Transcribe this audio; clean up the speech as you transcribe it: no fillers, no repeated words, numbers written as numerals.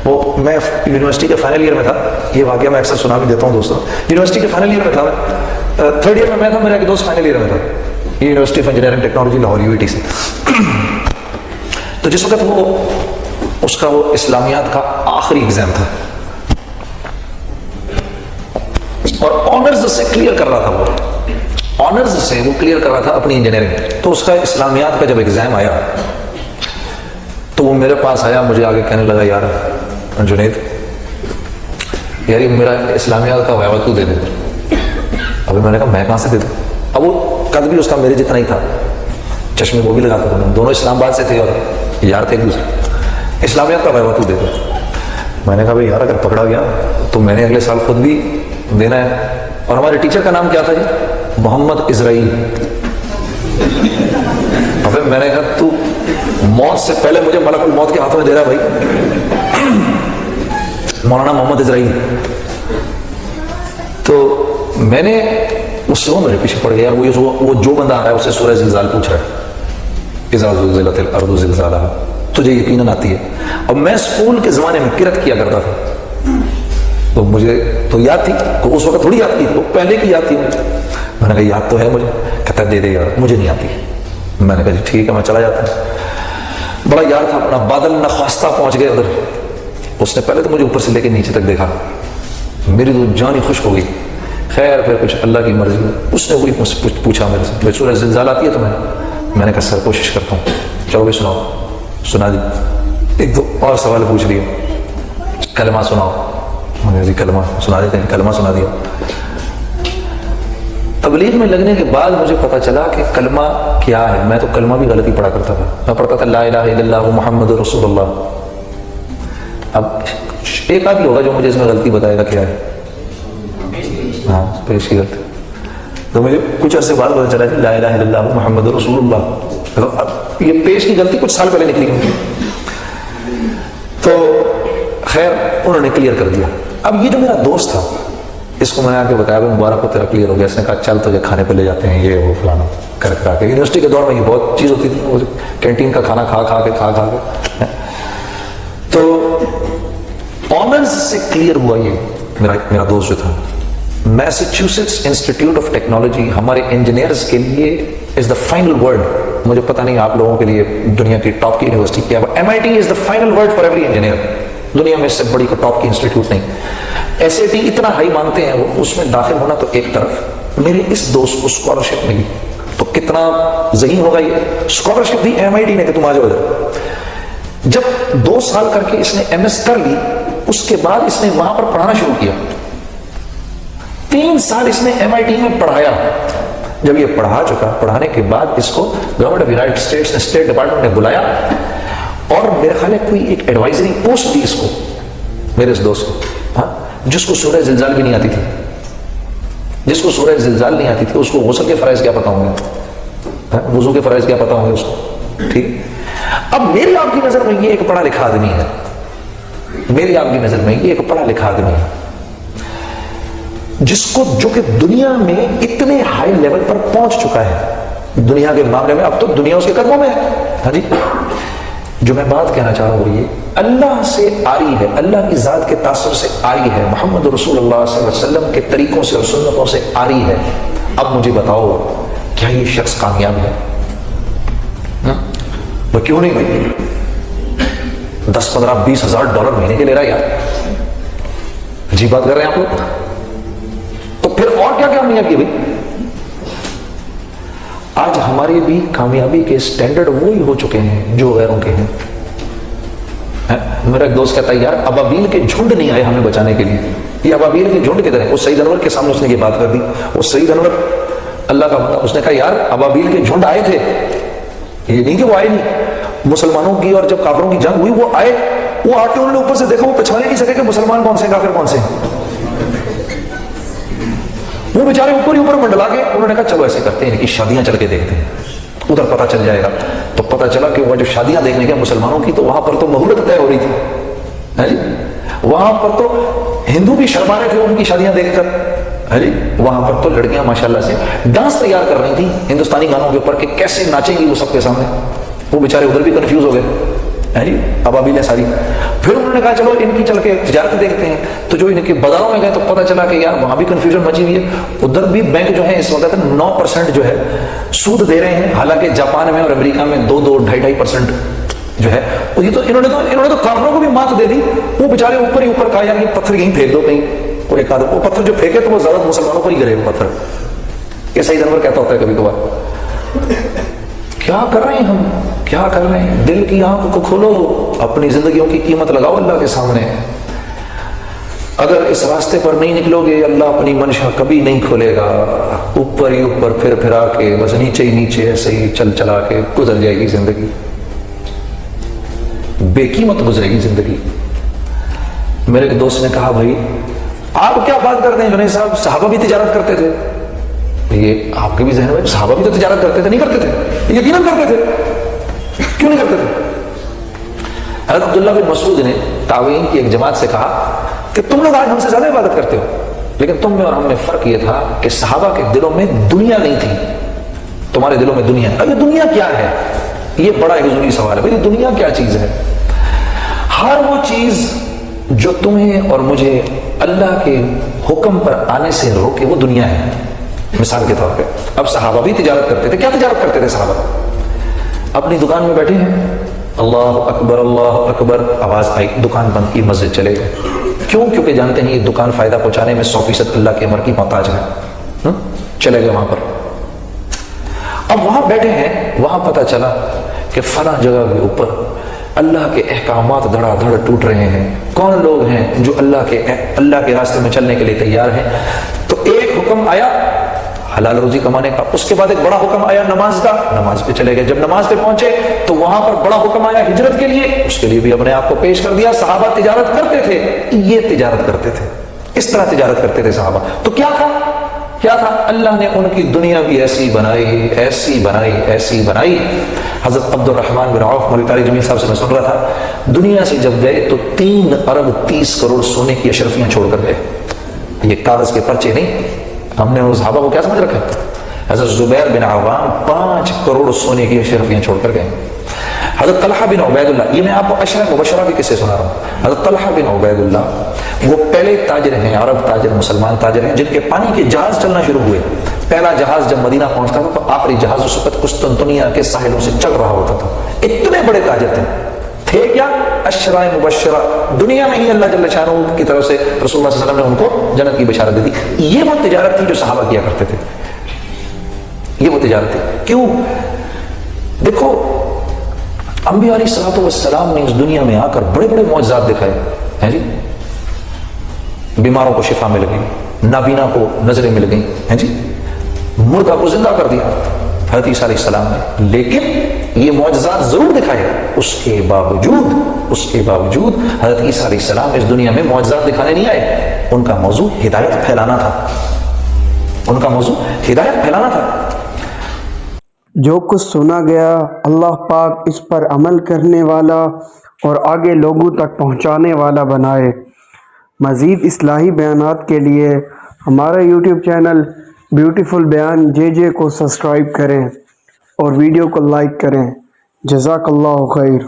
وہ میں یونیورسٹی کے فائنل ایئر میں تھا، یہ واقعہ میں اکثر سنا بھی دیتا ہوں دوستوں. یونیورسٹی کے فائنل ایئر میں تھا، تھرڈ ایئر میں تھا، میرا ایک دوست فائنل ایئر میں تھا، یہ university of engineering technology Lahore UET سے. تو جس وقت وہ اس کا وہ اسلامیات کا آخری ایگزام تھا اور آنرز سے کلیئر کر رہا تھا، وہ آنرز سے وہ کلیئر کر رہا تھا اپنی انجینئرنگ. تو اس کا اسلامیات کا جب ایگزام آیا تو وہ میرے پاس آیا، مجھے آگے کہنے لگا یار جنید یار یہ میرا اسلامیات کا ویوا تو دے دے. ابھی میں نے کہا میں کہاں سے دے دوں. اب وہ قد بھی اس کا میرے جتنا ہی تھا، چشمے وہ بھی لگاتا تھا، دونوں اسلام آباد سے تھے اور یار تھے ایک دوسرے. اسلامیات کا ویوا تو دے دے. میں نے کہا بھائی یار اگر پکڑا گیا تو میں نے اگلے سال خود بھی دینا ہے. اور ہمارے ٹیچر کا نام کیا تھا جی؟ محمد اسرائیل. ابھی میں نے کہا تو موت سے پہلے مجھے ملک الموت کے ہاتھوں میں دے رہا ہے بھائی، مولانا محمد اسرائیل. تو میں نے اس سے وہ میرے پیچھے پڑ گیا. وہ جو بندہ آ رہا ہے اسے سورہ زلزال پوچھ رہا ہے، اذا زلزلت الارض زلزالہا، تجھے یقیناً آتی ہے. اب میں اسکول کے زمانے میں کرت کیا کرتا تھا تو مجھے تو یاد تھی، تو اس وقت تھوڑی یاد تھی، وہ پہلے کی یاد تھی. میں نے کہا یاد تو ہے مجھے. کہتا ہے دے دے یار مجھے نہیں آتی. میں نے کہا جی ٹھیک ہے میں چلا جاتا ہوں. بڑا یار تھا اپنا، بادل نخواستہ پہنچ گئے ادھر. اس نے پہلے تو مجھے اوپر سے لے کے نیچے تک دیکھا، میری تو جان ہی خوش ہو گئی. خیر پھر کچھ اللہ کی مرضی میں اس نے وہی پوچھا میرے سے سورہ زلزال آتی ہے تمہیں؟ میں نے کہا سر کوشش کرتا ہوں. چلو بھی سناؤ. سنا دی. ایک دو اور سوال پوچھ لیے. کلمہ سناؤ. میں نے جی کلمہ سنا دیتے ہیں. کلمہ سنا دیا. تبلیغ میں لگنے کے بعد مجھے پتا چلا کہ کلمہ کیا ہے. میں تو کلمہ بھی غلطی پڑھا کرتا تھا. میں پڑھتا تھا لا الہ الا اللہ محمد رسول اللہ. اب ایک آدھی ہوگا جو مجھے اس میں غلطی بتائے گا کیا ہے. ہاں پیش کی غلطی. تو مجھے کچھ عرصے بعد پتا چلا کہ لا الہ الا اللہ محمد رسول اللہ. اب یہ پیش کی غلطی کچھ سال پہلے نکلی مجھے. تو خیر انہوں نے کلیئر کر دیا. اب یہ جو میرا دوست تھا اس کو میں نے آ کے بتایا کہ مبارک ہو تیرا کلیئر ہو گیا. اس نے کہا چل تجھے کھانے پہ لے جاتے ہیں یہ وہ فلانا کر کے. یونیورسٹی کے دور میں یہ بہت چیز ہوتی تھی، کینٹین کا کھانا کھا کے. تو آنرز سے کلیئر ہوا یہ میرا دوست جو تھا. میساچیوسٹس انسٹیٹیوٹ آف ٹیکنالوجی ہمارے انجینئرز کے لیے از دا فائنل ورڈ. مجھے پتا نہیں آپ لوگوں کے لیے دنیا کی ٹاپ کی یونیورسٹی کیا، but MIT is the final word for every engineer. دنیا میں اس سے بڑی کو ٹاپ کی انسٹیٹیوٹ نہیں. SAT اتنا ہائی مانتے ہیں وہ. اس میں داخل ہونا تو ایک طرف، میرے اس دوست کو اسکالرشپ ملی تو کتنا ذہین ہوگا. یہ اسکالرشپ دی MIT نے کہ تم آ جاؤ ادھر. جب 2 سال کر کے اس نے MS کر لی، اس کے بعد اس نے وہاں پر پڑھانا شروع کیا. 3 سال اس نے MIT میں پڑھایا. جب یہ پڑھا چکا، پڑھانے کے بعد اس کو گورنمنٹ آف یونائٹڈ اسٹیٹس نے اسٹیٹ ڈپارٹمنٹ نے بلایا اور میرے خیال ہے کوئی ایک ایڈوائزری پوسٹ دی اس کو، میرے اس دوست کو. ہاں جس کو سورہ زلزال بھی نہیں آتی تھی، جس کو سورہ زلزال نہیں آتی تھی اس کو غسل کے فرائض کیا پتا ہوں گے، وضو کے فرائض کیا پتا ہوں گے اس کو. ٹھیک. اب میری آپ کی نظر میں یہ ایک پڑھا لکھا آدمی ہے. میری آپ کی نظر میں یہ ایک پڑھا لکھا آدمی ہے جس کو جو کہ دنیا میں اتنے ہائی لیول پر پہنچ چکا ہے دنیا کے معاملے میں. اب تو دنیا اس کے قدموں میں ہے. ہاں جی. جو میں بات کہنا چاہ رہا ہوں وہ یہ اللہ سے آری ہے، اللہ کی ذات کے تاثر سے آری ہے، محمد رسول اللہ صلی اللہ علیہ وسلم کے طریقوں سے اور سنتوں سے آری ہے. اب مجھے بتاؤ کیا یہ شخص کامیاب ہے؟ وہ کیوں نہیں بھائی 10 15 20 ہزار ڈالر مہینے کے لے رہا ہے یار. عجیب بات کر رہے ہیں آپ لوگ. تو پھر اور کیا کامیابی ہے بھائی؟ آج ہمارے بھی کامیابی کے سٹینڈرڈ وہی ہو چکے ہیں جو غیروں کے ہیں. میرا ایک دوست کہتا ہے یار ابابیل کے جھنڈ نہیں آئے ہمیں بچانے کے لیے. یہ ابابیل کے جھنڈ کدھر ہے؟ وہ سعید انور کے سامنے اس نے یہ بات کر دی. وہ سعید انور اللہ کا بندہ، اس نے کہا یار ابابیل کے جھنڈ آئے تھے، یہ نہیں کہ وہ آئے نہیں. مسلمانوں کی اور جب کافروں کی جنگ ہوئی وہ آئے، وہ آ کے انہوں نے اوپر سے دیکھا، وہ پہچانے نہیں سکے کہ مسلمان کون سے کافر کون سے. وہ بیچارے اوپر ہی اوپر منڈلا کے انہوں نے کہا چلو ایسے کرتے ہیں کہ شادیاں چل کے دیکھتے ہیں، ادھر پتہ چل جائے گا. تو پتہ چلا کہ وہ جو شادیاں دیکھنے کے مسلمانوں کی، تو وہاں پر تو مہورت طے ہو رہی تھی. وہاں پر تو ہندو بھی شرما رہے تھے ان کی شادیاں دیکھ کر. وہاں پر تو لڑکیاں ماشاءاللہ سے ڈانس تیار کر رہی تھی ہندوستانی گانوں کے اوپر کہ کیسے ناچیں گی وہ سب کے سامنے. وہ بیچارے ادھر بھی کنفیوز ہو گئے. جی ابابیل ہے ساری. پھر انہوں نے کہا چلو ان کی چل کے تجارت دیکھتے ہیں. تو جو ان کے بازاروں میں گئے تو پتہ چلا کہ یار وہاں بھی کنفیوژن مچی ہوئی ہے. ادھر بھی بینک جو ہے اس وقت 9% جو ہے سود دے رہے ہیں, حالانکہ جاپان میں اور امریکہ میں 2-2.5% جو ہے. یہ تو انہوں نے تو کافروں کو بھی مات دے دی. وہ بیچارے اوپر ہی اوپر کہا یار یہ پتھر یہیں پھینک دو کہیں, کوئی ایک آدمی وہ پتھر جو پھینکے تو وہ زیادہ مسلمانوں پر ہی گرے وہ پتھر. یہ صحیح جانور کہتا ہوتا ہے کبھی کبھار. کیا کر رہے ہیں ہم, کیا کر رہے ہیں؟ دل کی آنکھ کو کھولو, اپنی زندگیوں کی قیمت لگاؤ اللہ کے سامنے. اگر اس راستے پر نہیں نکلو گے اللہ اپنی منشا کبھی نہیں کھولے گا. اوپر ہی اوپر پھر پھرا کے بس نیچے ہی نیچے ایسے ہی چلا کے گزر جائے گی زندگی, بے قیمت گزرے گی زندگی. میرے ایک دوست نے کہا بھائی آپ کیا بات کرتے ہیں جنید صاحب, صحابہ بھی تجارت کرتے تھے. یہ آپ کے بھی ذہن میں صحابہ بھی تو تجارت کرتے تھے, نہیں کرتے تھے؟ یقیناً کرتے تھے, کیوں نہیں کرتے تھے؟ حضرت عبداللہ بن مسعود نے تابعین کی ایک جماعت سے کہا کہ تم لوگ آج ہم سے زیادہ عبادت کرتے ہو, لیکن تم میں اور ہم میں فرق یہ تھا کہ صحابہ کے دلوں میں دنیا نہیں تھی, تمہارے دلوں میں دنیا. اب یہ دنیا کیا ہے؟ یہ بڑا ایک ضروری سوال ہے بھائی, دنیا کیا چیز ہے؟ ہر وہ چیز جو تمہیں اور مجھے اللہ کے حکم پر آنے سے روکے وہ دنیا ہے. مثال کے طور پہ اب صحابہ بھی تجارت کرتے تھے. کیا تجارت کرتے تھے صحابہ؟ اپنی دکان میں بیٹھے ہیں, اللہ اکبر, آواز آئی, دکان بند کی, مسجد چلے گئے. کیوں؟ کیونکہ جانتے ہیں یہ دکان فائدہ پہنچانے میں 100% اللہ کے امر کی محتاج ہے. چلے گئے وہاں پر. اب وہاں بیٹھے ہیں, وہاں پتہ چلا کہ فلاں جگہ کے اوپر اللہ کے احکامات دھڑا دھڑ ٹوٹ رہے ہیں. کون لوگ ہیں جو اللہ کے راستے میں چلنے کے لیے تیار ہیں؟ تو ایک حکم آیا حلال روزی کمانے کا, اس کے بعد ایک بڑا حکم آیا نماز کا, نماز پہ چلے گئے. جب نماز پہ پہنچے تو وہاں پر بڑا حکم آیا ہجرت کے لیے, اس کے لیے بھی اپنے آپ کو پیش کر دیا. صحابہ تجارت کرتے تھے, یہ تجارت کرتے تھے, اس طرح تجارت کرتے تھے صحابہ. تو کیا تھا؟ اللہ نے ان کی دنیا بھی ایسی بنائی. حضرت عبد الرحمن بن عوف مولانا جمیل صاحب سے میں سن رہا تھا, دنیا سے جب گئے تو 3 ارب 30 کروڑ سونے کی اشرفیاں چھوڑ کر گئے. یہ کاغذ کے پرچے نہیں, ہم نے اس صحابہ کو کیا سمجھ رکھا ہے؟ حضرت زبیر بن عوام 5 کروڑ سونے کی اشرفیاں چھوڑ کر گئے. حضرت طلحہ بن عبید اللہ, یہ میں آپ کو عشرہ مبشرہ کے قصے سنا رہا ہوں. حضرت طلحہ بن عبید اللہ وہ پہلے تاجر ہیں, عرب تاجر, مسلمان تاجر ہیں, جن کے پانی کے جہاز چلنا شروع ہوئے. پہلا جہاز جب مدینہ پہنچتا تھا تو آخری جہاز اس وقت قسطنطنیہ کے ساحلوں سے چل رہا ہوتا تھا. اتنے بڑے تاجر تھے کیا؟ عشرہ مبشرہ, دنیا میں ہی اللہ جل شانہ کی طرف سے رسول اللہ صلی اللہ علیہ وسلم نے ان کو جنت کی بشارت دی تھی. یہ وہ تجارت تھی جو صحابہ کیا کرتے تھے, یہ وہ تجارت تھی. کیوں؟ دیکھو انبیاء علیہ الصلوۃ والسلام نے اس دنیا میں آ کر بڑے بڑے معجزات دکھائے ہیں جی. بیماروں کو شفا مل گئی, نابینا کو نظریں مل گئی ہیں جی, مردہ کو زندہ کر دیا حضرت عیسیٰ علیہ السلام نے. لیکن یہ معجزات ضرور دکھائے, اس کے باوجود حضرت عیسیٰ علیہ السلام اس دنیا میں معجزات دکھانے نہیں آئے. ان کا موضوع ہدایت پھیلانا تھا. جو کچھ سنا گیا اللہ پاک اس پر عمل کرنے والا اور آگے لوگوں تک پہنچانے والا بنائے. مزید اصلاحی بیانات کے لیے ہمارا یوٹیوب چینل بیوٹیفل بیان JJ کو سبسکرائب کریں اور ویڈیو کو لائک کریں. جزاک اللہ خیر.